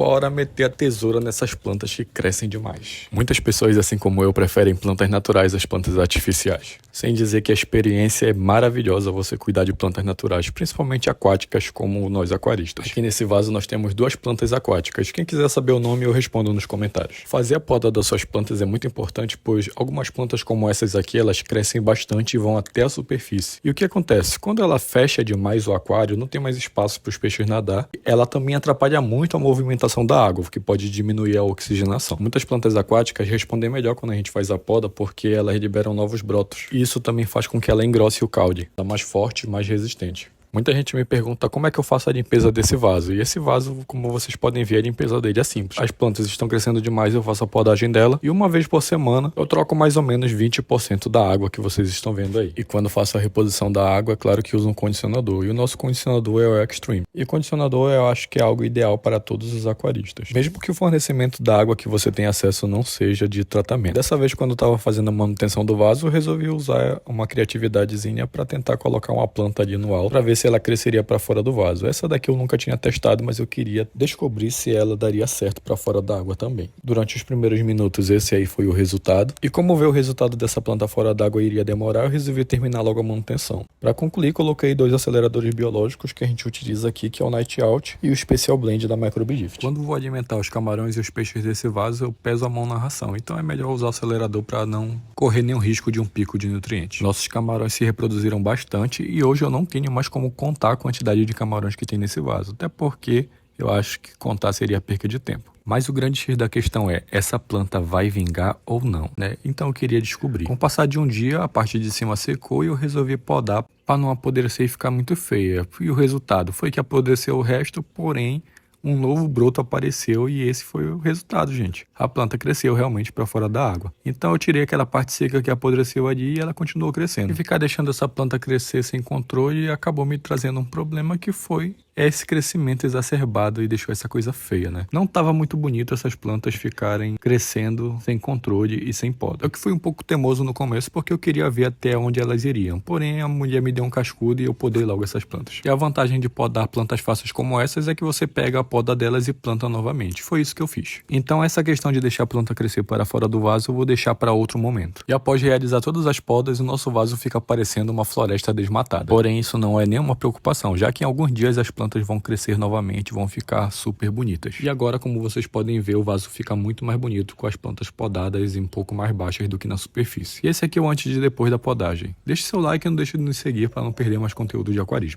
bora meter a tesoura nessas plantas que crescem demais. Muitas pessoas, assim como eu, preferem plantas naturais às plantas artificiais. Sem dizer que a experiência é maravilhosa você cuidar de plantas naturais, principalmente aquáticas como nós aquaristas. Aqui nesse vaso nós temos 2 plantas aquáticas. Quem quiser saber o nome eu respondo nos comentários. Fazer a poda das suas plantas é muito importante, pois algumas plantas como essas aqui, elas crescem bastante e vão até a superfície. E o que acontece? Quando ela fecha demais o aquário, não tem mais espaço para os peixes nadar. Ela também atrapalha muito a movimentação da água, o que pode diminuir a oxigenação. Muitas plantas aquáticas respondem melhor quando a gente faz a poda, porque elas liberam novos brotos. E isso também faz com que ela engrosse o caule, tá mais forte e mais resistente. Muita gente me pergunta como é que eu faço a limpeza desse vaso. E esse vaso, como vocês podem ver, a limpeza dele é simples. As plantas estão crescendo demais, eu faço a podagem dela. E uma vez por semana, eu troco mais ou menos 20% da água que vocês estão vendo aí. E quando faço a reposição da água, é claro que uso um condicionador. E o nosso condicionador é o Extreme. E condicionador eu acho que é algo ideal para todos os aquaristas. Mesmo que o fornecimento da água que você tem acesso não seja de tratamento. Dessa vez, quando eu estava fazendo a manutenção do vaso, eu resolvi usar uma criatividadezinha para tentar colocar uma planta ali no alto, para ver se ela cresceria para fora do vaso. Essa daqui eu nunca tinha testado, mas eu queria descobrir se ela daria certo para fora da água também. Durante os primeiros minutos, esse aí foi o resultado. E como ver o resultado dessa planta fora d'água iria demorar, eu resolvi terminar logo a manutenção. Para concluir, coloquei 2 aceleradores biológicos que a gente utiliza aqui, que é o Night Out e o Special Blend da Microbigift. Quando vou alimentar os camarões e os peixes desse vaso, eu peso a mão na ração. Então é melhor usar o acelerador para não correr nenhum risco de um pico de nutrientes. Nossos camarões se reproduziram bastante e hoje eu não tenho mais como contar a quantidade de camarões que tem nesse vaso, até porque eu acho que contar seria perca de tempo. Mas o grande X da questão é, essa planta vai vingar ou não, né? Então eu queria descobrir. Com o passar de um dia, a parte de cima secou e eu resolvi podar para não apodrecer e ficar muito feia. E o resultado foi que apodreceu o resto, porém um novo broto apareceu e esse foi o resultado, gente. A planta cresceu realmente para fora da água. Então eu tirei aquela parte seca que apodreceu ali e ela continuou crescendo. E ficar deixando essa planta crescer sem controle acabou me trazendo um problema que foi esse crescimento exacerbado e deixou essa coisa feia, né? Não estava muito bonito essas plantas ficarem crescendo sem controle e sem poda. Eu que fui um pouco teimoso no começo porque eu queria ver até onde elas iriam. Porém, a mulher me deu um cascudo e eu podei logo essas plantas. E a vantagem de podar plantas fáceis como essas é que você pega a poda delas e planta novamente. Foi isso que eu fiz. Então, essa questão de deixar a planta crescer para fora do vaso, eu vou deixar para outro momento. E após realizar todas as podas, o nosso vaso fica parecendo uma floresta desmatada. Porém, isso não é nenhuma preocupação, já que em alguns dias as plantas vão crescer novamente, vão ficar super bonitas. E agora, como vocês podem ver, o vaso fica muito mais bonito com as plantas podadas e um pouco mais baixas do que na superfície. E esse aqui é o antes e depois da podagem. Deixe seu like e não deixe de nos seguir para não perder mais conteúdo de aquarismo.